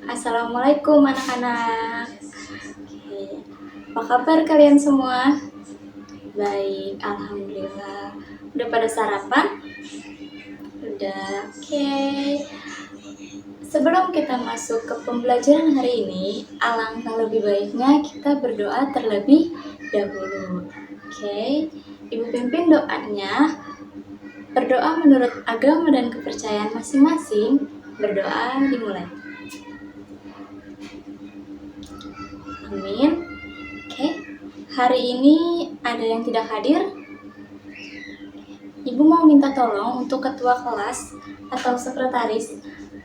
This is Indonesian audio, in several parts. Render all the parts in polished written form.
Assalamualaikum anak-anak. Oke, apa kabar kalian semua? Baik, alhamdulillah. Udah pada sarapan? Udah. Oke. Sebelum kita masuk ke pembelajaran hari ini, alangkah lebih baiknya kita berdoa terlebih dahulu. Oke. Ibu pimpin doanya. Berdoa menurut agama dan kepercayaan masing-masing. Berdoa dimulai. Amin. Oke, hari ini ada yang tidak hadir? Ibu mau minta tolong untuk ketua kelas atau sekretaris.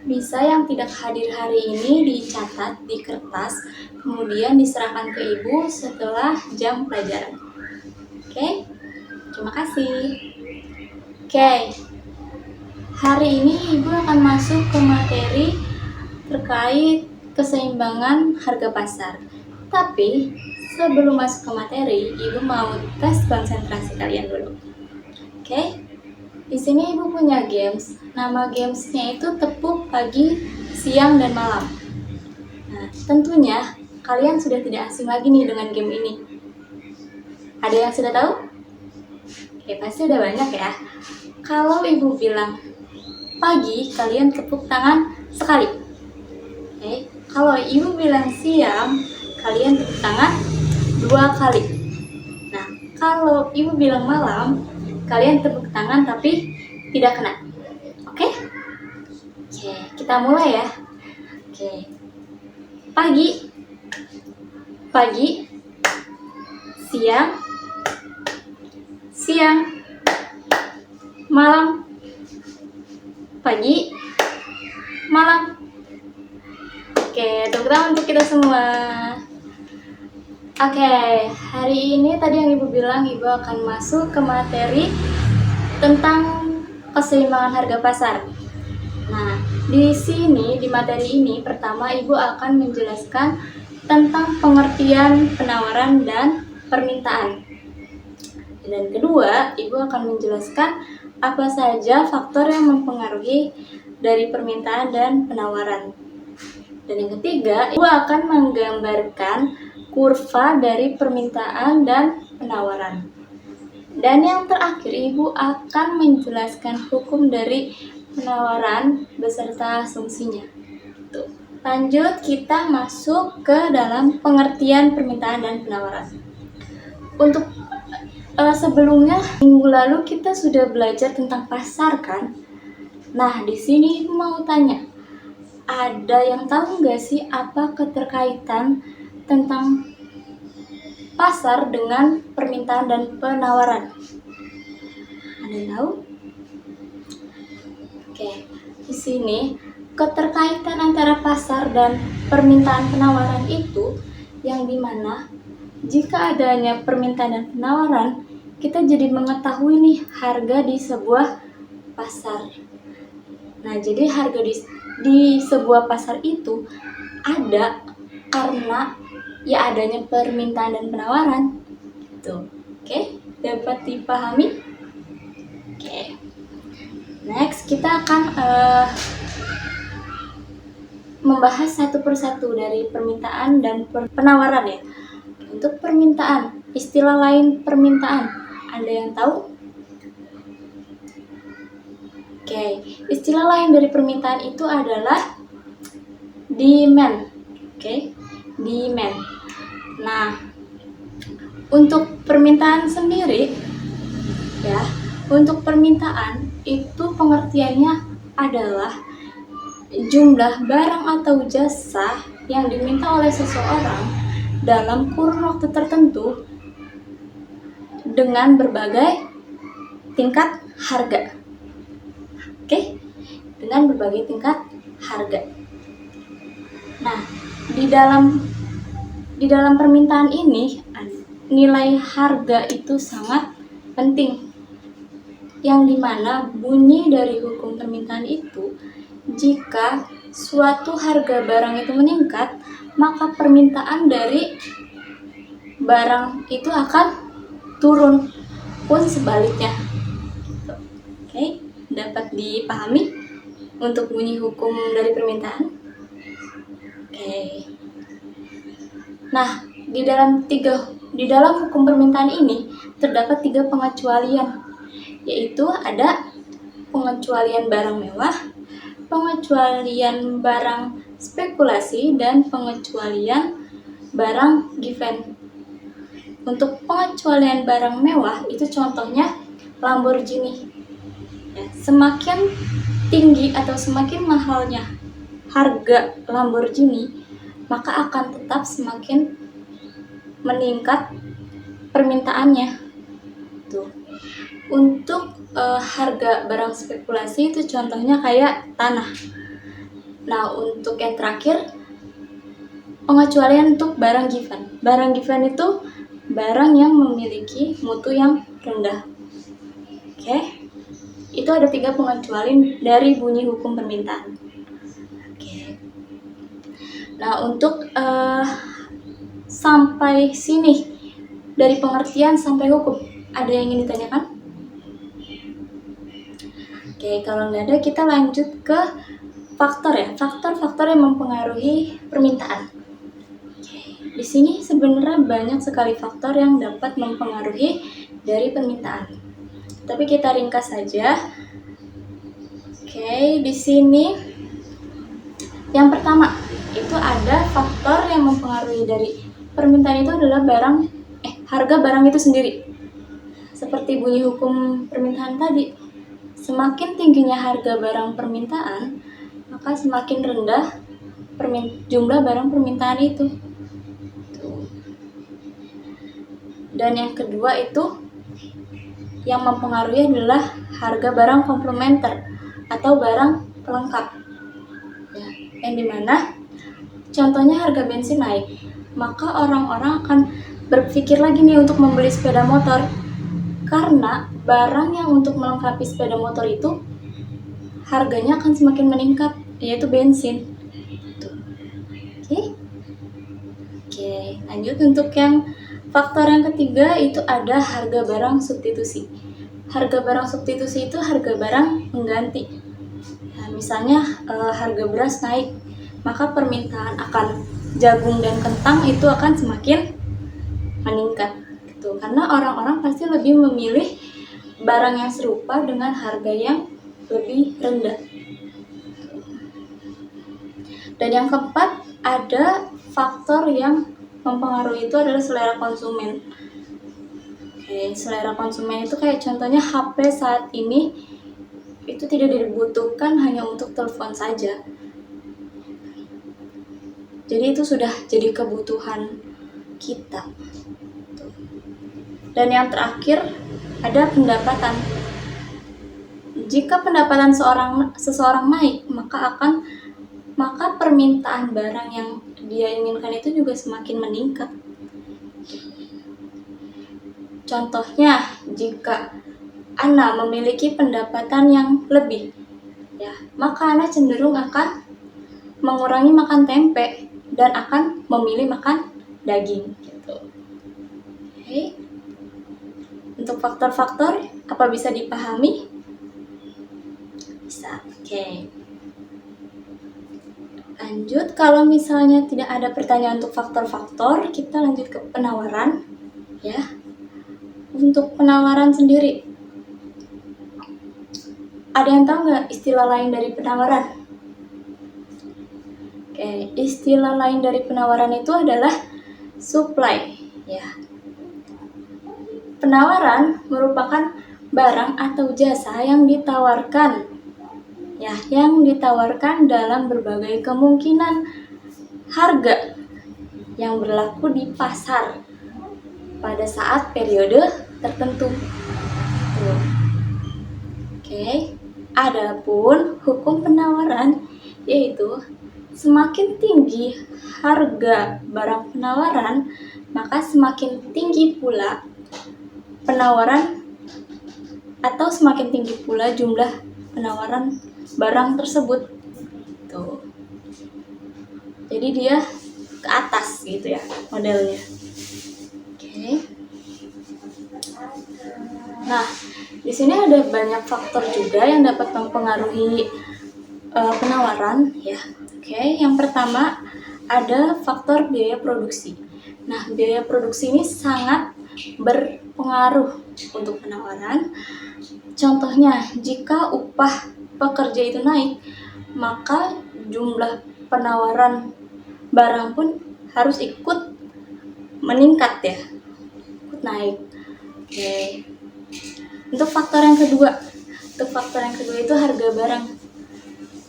Bisa yang tidak hadir hari ini dicatat di kertas, kemudian diserahkan ke ibu setelah jam pelajaran. Oke, terima kasih. Oke, hari ini ibu akan masuk ke materi terkait keseimbangan harga pasar. Tapi sebelum masuk ke materi, ibu mau tes konsentrasi kalian dulu. Oke, di sini ibu punya games. Nama gamesnya itu tepuk pagi, siang, dan malam. Nah, tentunya kalian sudah tidak asing lagi nih dengan game ini. Ada yang sudah tahu? Oke, pasti udah banyak ya. Kalau ibu bilang pagi, kalian tepuk tangan sekali. Oke, kalau ibu bilang siang, kalian tepuk tangan 2 kali. Nah, kalau ibu bilang malam, kalian tepuk tangan tapi tidak kena. Oke? Oke, kita mulai ya. Oke. Pagi. Pagi. Siang. Siang. Malam. Pagi. Malam. Oke, tepuk tangan untuk kita semua. Oke, hari ini tadi yang ibu bilang, ibu akan masuk ke materi tentang keseimbangan harga pasar. Nah, di sini, di materi ini, pertama ibu akan menjelaskan tentang pengertian penawaran dan permintaan. Dan kedua, ibu akan menjelaskan apa saja faktor yang mempengaruhi dari permintaan dan penawaran. Dan yang ketiga, ibu akan menggambarkan kurva dari permintaan dan penawaran. Dan yang terakhir, ibu akan menjelaskan hukum dari penawaran beserta asumsinya. Tuh. Lanjut, kita masuk ke dalam pengertian permintaan dan penawaran. Untuk sebelumnya, minggu lalu kita sudah belajar tentang pasar kan? Nah, di sini ibu mau tanya, ada yang tahu nggak sih apa keterkaitan tentang pasar dengan permintaan dan penawaran? Ada yang tahu? Oke, di sini keterkaitan antara pasar dan permintaan penawaran itu yang dimana jika adanya permintaan dan penawaran, kita jadi mengetahui nih harga di sebuah pasar. Nah, jadi harga di sebuah pasar itu ada karena ya adanya permintaan dan penawaran. Tuh, oke? Dapat dipahami? Oke. Next, kita akan membahas satu persatu dari permintaan dan penawaran ya. Untuk permintaan, istilah lain permintaan, ada yang tahu? Oke, istilah lain dari permintaan itu adalah demand. Oke, demand. Nah, untuk permintaan sendiri, ya, untuk permintaan itu pengertiannya adalah jumlah barang atau jasa yang diminta oleh seseorang dalam kurun waktu tertentu dengan berbagai tingkat harga. Oke, dengan berbagai tingkat harga. Nah, di dalam permintaan ini nilai harga itu sangat penting, yang dimana bunyi dari hukum permintaan itu, jika suatu harga barang itu meningkat, maka permintaan dari barang itu akan turun, pun sebaliknya. Oke, dapat dipahami untuk bunyi hukum dari permintaan? Oke. Nah, di dalam hukum permintaan ini terdapat 3 pengecualian, yaitu ada pengecualian barang mewah, pengecualian barang spekulasi, dan pengecualian barang given. Untuk pengecualian barang mewah itu contohnya Lamborghini. Ya, semakin tinggi atau semakin mahalnya harga Lamborghini, maka akan tetap semakin meningkat permintaannya. Tuh. Untuk harga barang spekulasi itu contohnya kayak tanah. Nah, untuk yang terakhir pengecualian untuk barang given. Barang given itu barang yang memiliki mutu yang rendah. Oke. Itu ada 3 pengecualian dari bunyi hukum permintaan. Oke. Nah, untuk sampai sini dari pengertian sampai hukum, ada yang ingin ditanyakan? Oke, kalau nggak ada kita lanjut ke faktor ya, faktor-faktor yang mempengaruhi permintaan. Oke, di sini sebenarnya banyak sekali faktor yang dapat mempengaruhi dari permintaan. Tapi kita ringkas saja. Oke, di sini yang pertama itu ada faktor yang mempengaruhi dari permintaan itu adalah harga barang itu sendiri. Seperti bunyi hukum permintaan tadi. Semakin tingginya harga barang permintaan, maka semakin rendah jumlah barang permintaan itu. Dan yang kedua itu yang mempengaruhi adalah harga barang komplementer atau barang pelengkap. Ya, yang dimana contohnya harga bensin naik, maka orang-orang akan berpikir lagi nih untuk membeli sepeda motor. Karena barang yang untuk melengkapi sepeda motor itu harganya akan semakin meningkat, yaitu bensin. Oke, lanjut untuk yang faktor yang ketiga itu ada harga barang substitusi. Harga barang substitusi itu harga barang pengganti. Nah, misalnya harga beras naik, maka permintaan akan jagung dan kentang itu akan semakin meningkat. Karena orang-orang pasti lebih memilih barang yang serupa dengan harga yang lebih rendah. Dan yang keempat ada faktor yang mempengaruhi itu adalah selera konsumen. Oke, selera konsumen itu kayak contohnya HP saat ini itu tidak dibutuhkan hanya untuk telepon saja. Jadi itu sudah jadi kebutuhan kita. Dan yang terakhir ada pendapatan. Jika pendapatan seseorang naik, maka permintaan barang yang dia inginkan itu juga semakin meningkat. Contohnya, jika Ana memiliki pendapatan yang lebih, ya, maka Ana cenderung akan mengurangi makan tempe dan akan memilih makan daging. Gitu. Oke. Untuk faktor-faktor, apa bisa dipahami? Bisa, oke. Lanjut, kalau misalnya tidak ada pertanyaan untuk faktor-faktor, kita lanjut ke penawaran. Ya, untuk penawaran sendiri, ada yang tahu nggak istilah lain dari penawaran? Oke, istilah lain dari penawaran itu adalah supply. Ya. Penawaran merupakan barang atau jasa yang ditawarkan, dalam berbagai kemungkinan harga yang berlaku di pasar pada saat periode tertentu. Oke, adapun hukum penawaran yaitu semakin tinggi harga barang penawaran, maka semakin tinggi pula penawaran atau semakin tinggi pula jumlah penawaran barang tersebut. Tuh. Jadi dia ke atas gitu ya modelnya. Oke. Nah, di sini ada banyak faktor juga yang dapat mempengaruhi penawaran ya. Oke, yang pertama ada faktor biaya produksi. Nah, biaya produksi ini sangat berpengaruh untuk penawaran. Contohnya, jika upah pekerja itu naik, maka jumlah penawaran barang pun harus ikut meningkat ya, ikut naik. Oke. Untuk faktor yang kedua itu harga barang.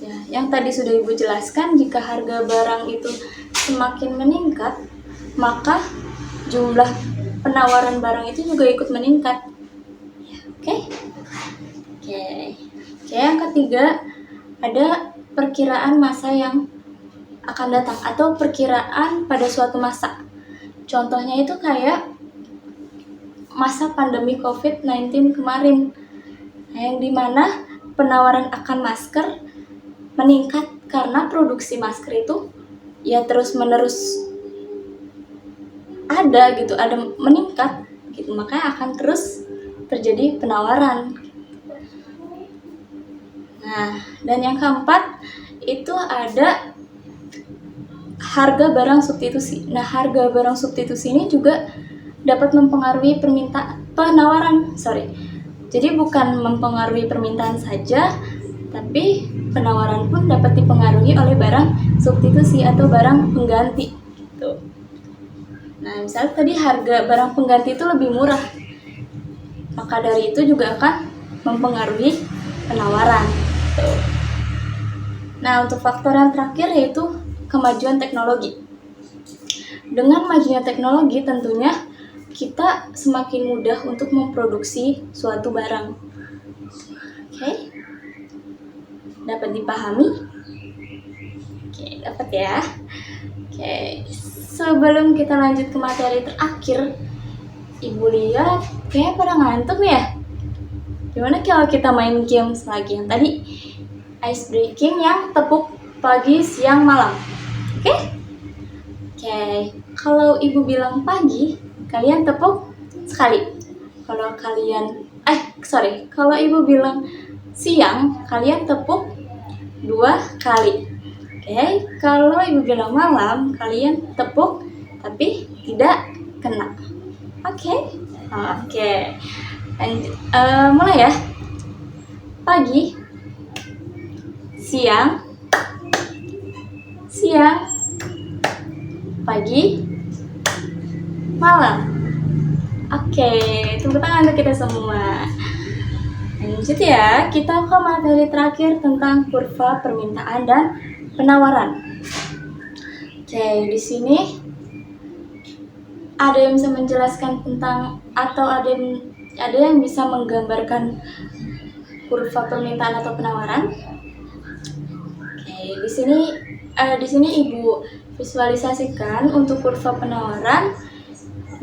Ya, yang tadi sudah Ibu jelaskan, jika harga barang itu semakin meningkat, maka jumlah penawaran barang itu juga ikut meningkat. Oke. Yang ketiga ada perkiraan masa yang akan datang atau perkiraan pada suatu masa. Contohnya itu kayak masa pandemi COVID-19 kemarin, yang dimana penawaran akan masker meningkat karena produksi masker itu ya terus-menerus ada meningkat gitu, makanya akan terus terjadi penawaran. Nah, dan yang keempat itu ada harga barang substitusi. Nah, harga barang substitusi ini juga dapat mempengaruhi penawaran. Jadi bukan mempengaruhi permintaan saja, tapi penawaran pun dapat dipengaruhi oleh barang substitusi atau barang pengganti gitu. Nah, misalnya tadi harga barang pengganti itu lebih murah, maka dari itu juga akan mempengaruhi penawaran gitu. Nah, untuk faktor yang terakhir yaitu kemajuan teknologi. Dengan majunya teknologi tentunya kita semakin mudah untuk memproduksi suatu barang. Oke. Dapat dipahami? Oke, dapat ya. Oke, sebelum kita lanjut ke materi terakhir, Ibu lihat kayaknya pada ngantuk ya. Gimana kalau kita main games lagi yang tadi ice breaking yang tepuk pagi, siang, malam? Oke? Oke, kalau Ibu bilang pagi, kalian tepuk sekali. Kalau Ibu bilang siang, kalian tepuk 2 kali. Oke, kalau Ibu bilang malam, kalian tepuk tapi tidak kena. Oke. Mulai ya. Pagi, siang, pagi, malam. Oke, tepuk tangan untuk kita semua. Lanjut ya, kita ke materi terakhir tentang kurva permintaan dan penawaran. Oke, di sini ada yang bisa menjelaskan tentang atau ada yang bisa menggambarkan kurva permintaan atau penawaran? Oke, di sini Ibu visualisasikan untuk kurva penawaran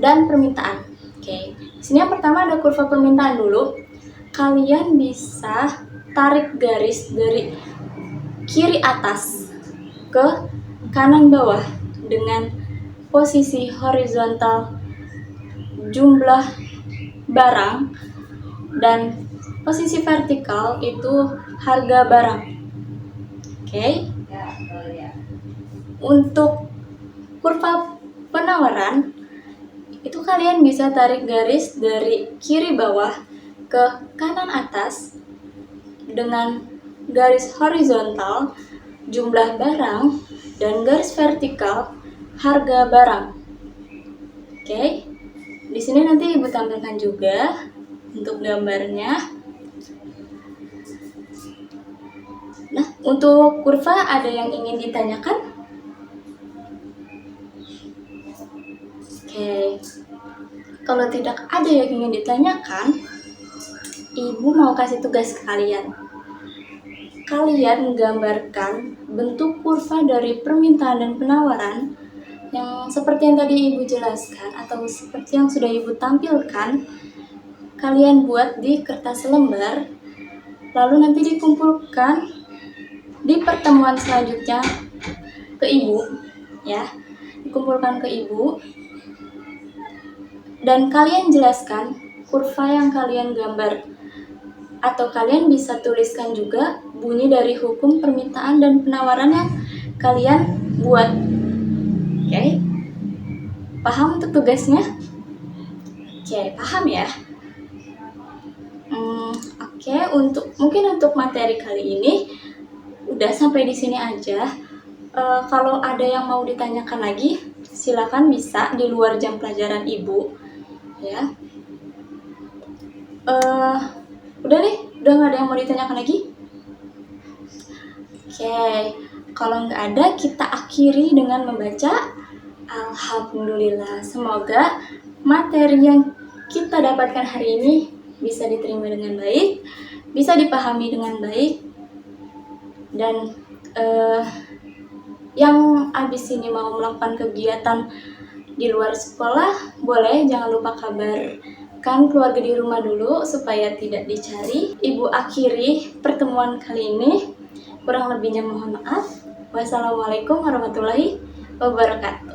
dan permintaan. Oke, di sini yang pertama ada kurva permintaan dulu. Kalian bisa tarik garis dari kiri atas ke kanan bawah dengan posisi horizontal jumlah barang dan posisi vertikal itu harga barang. Oke. Untuk kurva penawaran itu kalian bisa tarik garis dari kiri bawah ke kanan atas dengan garis horizontal jumlah barang dan garis vertikal harga barang. Oke. Di sini nanti Ibu tampilkan juga untuk gambarnya. Nah, untuk kurva ada yang ingin ditanyakan? Oke. Kalau tidak ada yang ingin ditanyakan, Ibu mau kasih tugas ke kalian. Kalian gambarkan bentuk kurva dari permintaan dan penawaran yang seperti yang tadi Ibu jelaskan atau seperti yang sudah Ibu tampilkan. Kalian buat di kertas lembar, lalu nanti dikumpulkan di pertemuan selanjutnya ke Ibu, ya. Dikumpulkan ke Ibu dan kalian jelaskan kurva yang kalian gambar Atau kalian bisa tuliskan juga bunyi dari hukum permintaan dan penawaran yang kalian buat. Oke? Paham untuk tugasnya? Oke, paham ya? Oke, mungkin untuk materi kali ini udah sampai di sini aja. Kalau ada yang mau ditanyakan lagi, silakan bisa di luar jam pelajaran Ibu, ya. Udah nih, udah nggak ada yang mau ditanyakan lagi? Oke, kalau nggak ada, kita akhiri dengan membaca Alhamdulillah. Semoga materi yang kita dapatkan hari ini bisa diterima dengan baik, bisa dipahami dengan baik, dan yang abis ini mau melakukan kegiatan di luar sekolah, boleh jangan lupa kabarkan keluarga di rumah dulu supaya tidak dicari. Ibu akhiri pertemuan kali ini. Kurang lebihnya mohon maaf. Wassalamualaikum warahmatullahi wabarakatuh.